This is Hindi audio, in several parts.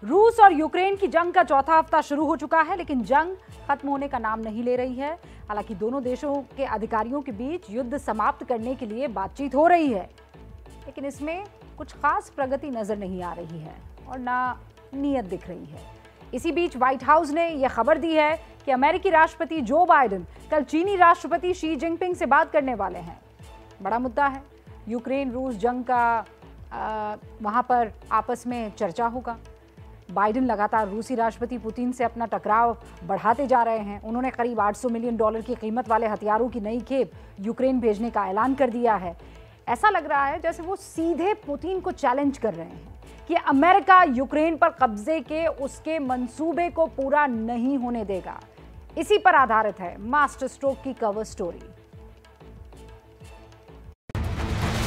रूस और यूक्रेन की जंग का चौथा हफ्ता शुरू हो चुका है, लेकिन जंग खत्म होने का नाम नहीं ले रही है। हालांकि दोनों देशों के अधिकारियों के बीच युद्ध समाप्त करने के लिए बातचीत हो रही है, लेकिन इसमें कुछ खास प्रगति नजर नहीं आ रही है और ना नीयत दिख रही है। इसी बीच व्हाइट हाउस ने यह खबर दी है कि अमेरिकी राष्ट्रपति जो बाइडेन कल चीनी राष्ट्रपति शी जिनपिंग से बात करने वाले हैं। बड़ा मुद्दा है यूक्रेन रूस जंग का, वहां पर आपस में चर्चा होगा। बाइडेन लगातार रूसी राष्ट्रपति पुतिन से अपना टकराव बढ़ाते जा रहे हैं। उन्होंने करीब $800 मिलियन की कीमत वाले हथियारों की नई खेप यूक्रेन भेजने का ऐलान कर दिया है। ऐसा लग रहा है जैसे वो सीधे पुतिन को चैलेंज कर रहे हैं कि अमेरिका यूक्रेन पर कब्जे के उसके मंसूबे को पूरा नहीं होने देगा। इसी पर आधारित है मास्टर स्ट्रोक की कवर स्टोरी।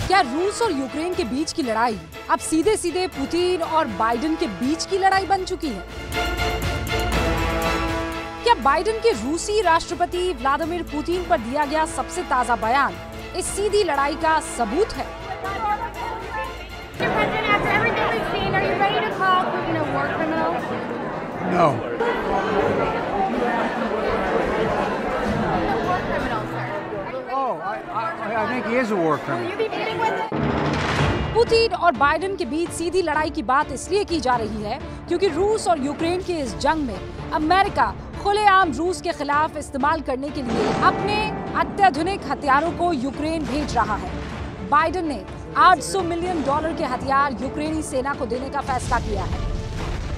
क्या रूस और यूक्रेन के बीच की लड़ाई अब सीधे सीधे पुतिन और बाइडेन के बीच की लड़ाई बन चुकी है? क्या बाइडेन के रूसी राष्ट्रपति व्लादिमीर पुतिन पर दिया गया सबसे ताजा बयान इस सीधी लड़ाई का सबूत है? पुतिन और बाइडेन के बीच सीधी लड़ाई की बात इसलिए की जा रही है क्योंकि रूस और यूक्रेन के इस जंग में अमेरिका खुलेआम रूस के खिलाफ इस्तेमाल करने के लिए अपने अत्याधुनिक हथियारों को यूक्रेन भेज रहा है। बाइडेन ने $800 मिलियन के हथियार यूक्रेनी सेना को देने का फैसला किया है।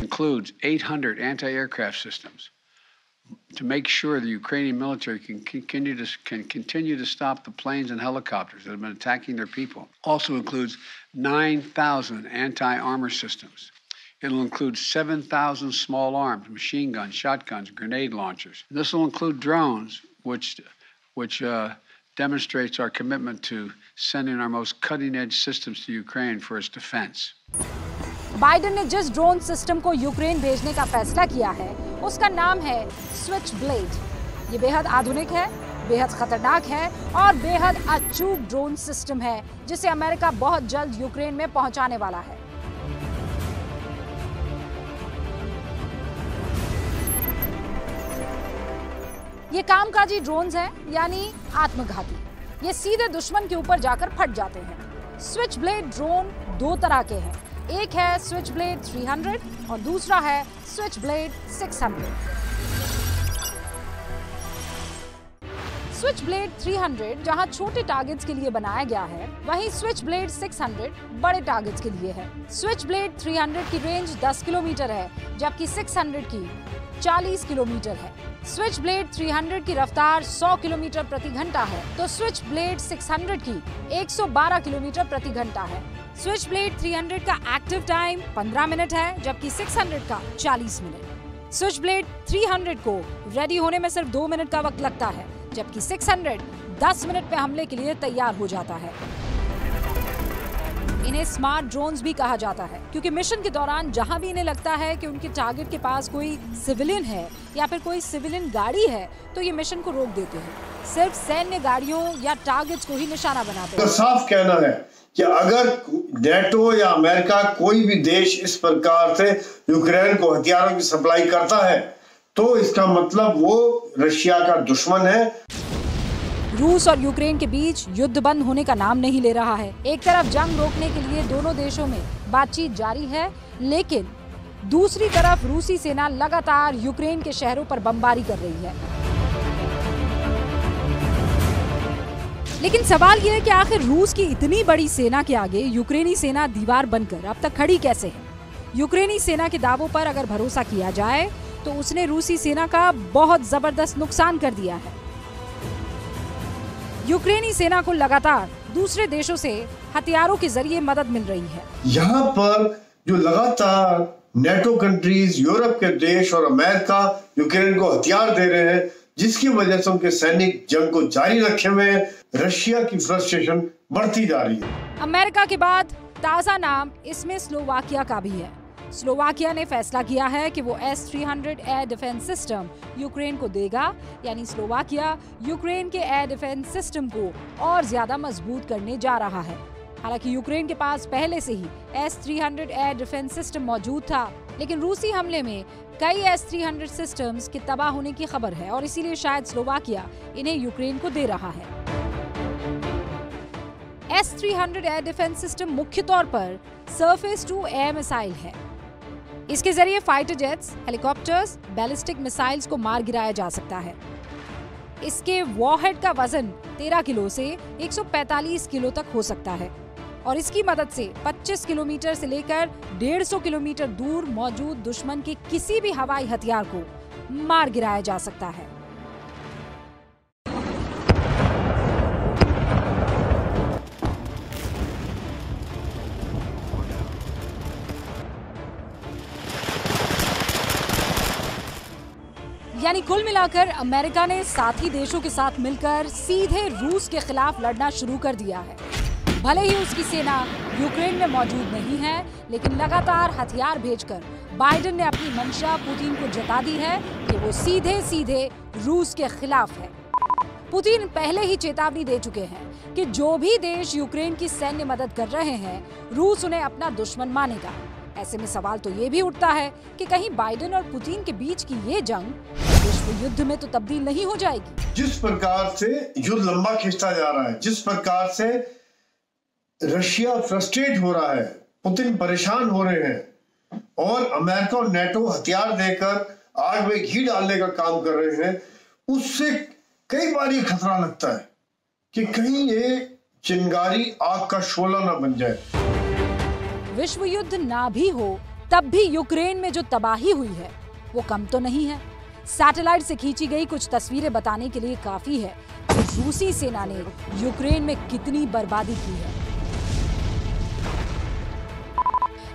Includes 800 anti-aircraft systems to make sure the Ukrainian military can continue to stop the planes and helicopters that have been attacking their people. Also includes 9,000 anti-armor systems. It'll include 7,000 small arms, machine guns, shotguns, grenade launchers. This will include drones, which demonstrates our commitment to sending our most cutting-edge systems to Ukraine for its defense. Biden ने जिस ड्रोन सिस्टम को यूक्रेन भेजने का फैसला किया है उसका नाम है स्विच ब्लेड। ये बेहद आधुनिक है, बेहद खतरनाक है और बेहद अचूक ड्रोन सिस्टम है जिसे अमेरिका बहुत जल्द यूक्रेन में पहुंचाने वाला है। ये कामकाजी ड्रोन्स हैं, यानी आत्मघाती। ये सीधे दुश्मन के ऊपर जाकर फट जाते हैं। स्विच ब्लेड ड्रोन दो तरह के हैं, एक है स्विच ब्लेड 300 और दूसरा है स्विच ब्लेड 600। स्विच ब्लेड 300 जहां छोटे टारगेट्स के लिए बनाया गया है, वहीं स्विच ब्लेड 600 बड़े टारगेट्स के लिए है। स्विच ब्लेड 300 की रेंज 10 किलोमीटर है, जबकि 600 की 40 किलोमीटर है। स्विच ब्लेड 300 की रफ्तार 100 किलोमीटर प्रति घंटा है, तो स्विच ब्लेड 600 की 112 किलोमीटर प्रति घंटा है। स्विच ब्लेड 300 का एक्टिव टाइम 15 मिनट है, जबकि 600 का 40 मिनट। स्विच ब्लेड 300 को रेडी होने में सिर्फ 2 मिनट का वक्त लगता है, जबकि 600 10 मिनट में हमले के लिए तैयार हो जाता है। इन्हें स्मार्ट ड्रोन्स भी कहा जाता है क्योंकि मिशन के दौरान जहां भी इन्हें लगता है कि उनके टारगेट के पास कोई सिविलियन है या फिर कोई सिविलियन गाड़ी है, तो ये मिशन को रोक देते हैं। सिर्फ सैन्य गाड़ियों या टारगेट्स को ही निशाना बनाते हैं। तो साफ कहना है कि अगर नेटो या अमेरिका कोई भी देश इस प्रकार से यूक्रेन को हथियारों की सप्लाई करता है तो इसका मतलब वो रशिया का दुश्मन है। रूस और यूक्रेन के बीच युद्ध बंद होने का नाम नहीं ले रहा है। एक तरफ जंग रोकने के लिए दोनों देशों में बातचीत जारी है, लेकिन दूसरी तरफ रूसी सेना लगातार यूक्रेन के शहरों पर बमबारी कर रही है। लेकिन सवाल यह है कि आखिर रूस की इतनी बड़ी सेना के आगे यूक्रेनी सेना दीवार बनकर अब तक खड़ी कैसे है? यूक्रेनी सेना के दावों पर अगर भरोसा किया जाए तो उसने रूसी सेना का बहुत जबरदस्त नुकसान कर दिया है। यूक्रेनी सेना को लगातार दूसरे देशों से हथियारों के जरिए मदद मिल रही है। यहाँ पर जो लगातार नेटो कंट्रीज, यूरोप के देश और अमेरिका यूक्रेन को हथियार दे रहे हैं, जिसकी वजह से उनके सैनिक जंग को जारी रखे हुए हैं। रशिया की फ्रस्ट्रेशन बढ़ती जा रही है। अमेरिका के बाद ताजा नाम इसमें स्लोवाकिया का भी है। स्लोवाकिया ने फैसला किया है कि वो S-300 air defence system Ukraine को देगा, यानी स्लोवाकिया यूक्रेन के एयर डिफेंस सिस्टम को और ज्यादा मजबूत करने जा रहा है। हालांकि यूक्रेन के पास पहले से ही S-300 एयर डिफेंस सिस्टम मौजूद था, लेकिन रूसी हमले में कई S-300 सिस्टम्स के तबाह होने की खबर है और इसीलिए शायद स्लोवाकिया इन्हें यूक्रेन को दे रहा है। S-300 एयर डिफेंस सिस्टम मुख्य तौर पर सरफेस टू एयर मिसाइल है। इसके जरिए fighter jets, helicopters, ballistic missiles को मार गिराया जा सकता है। इसके वॉरहेड का वजन 13 किलो से 145 किलो तक हो सकता है और इसकी मदद से 25 किलोमीटर से लेकर 150 किलोमीटर दूर मौजूद दुश्मन के किसी भी हवाई हथियार को मार गिराया जा सकता है। यानी कुल मिलाकर अमेरिका ने साथी देशों के साथ मिलकर सीधे रूस के खिलाफ लड़ना शुरू कर दिया है। भले ही उसकी सेना यूक्रेन में मौजूद नहीं है, लेकिन लगातार हथियार भेजकर बाइडेन ने अपनी मंशा पुतिन को जता दी है कि वो सीधे सीधे रूस के खिलाफ है। पुतिन पहले ही चेतावनी दे चुके हैं कि जो भी देश यूक्रेन की सैन्य मदद कर रहे हैं, रूस उन्हें अपना दुश्मन मानेगा। ऐसे में सवाल तो ये भी उठता है कि कहीं बाइडेन और पुतिन के बीच की ये जंग विश्व युद्ध में तो तब्दील नहीं हो जाएगी। जिस प्रकार से युद्ध लंबा खिंचता जा रहा है, जिस प्रकार से रशिया फ्रस्ट्रेट हो रहा है, पुतिन परेशान हो रहे हैं और अमेरिका और नेटो हथियार देकर आग में घी डालने का काम कर रहे हैं, उससे कई बार ये खतरा लगता है कि कहीं ये चिंगारी आग का शोला ना बन जाए। विश्व युद्ध ना भी हो तब भी यूक्रेन में जो तबाही हुई है वो कम तो नहीं है। सैटेलाइट से खींची गई कुछ तस्वीरें बताने के लिए काफी है कि रूसी सेना ने यूक्रेन में कितनी बर्बादी की है।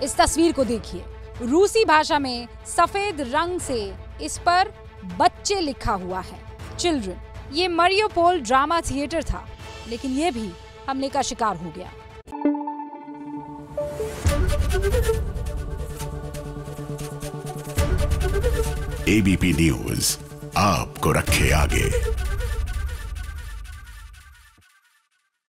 इस तस्वीर को देखिए। रूसी भाषा में सफेद रंग से इस पर बच्चे लिखा हुआ है, चिल्ड्रन। ये मारियोपोल ड्रामा थिएटर था, लेकिन ये भी हमले का शिकार हो गया। ABP न्यूज आपको रखे आगे।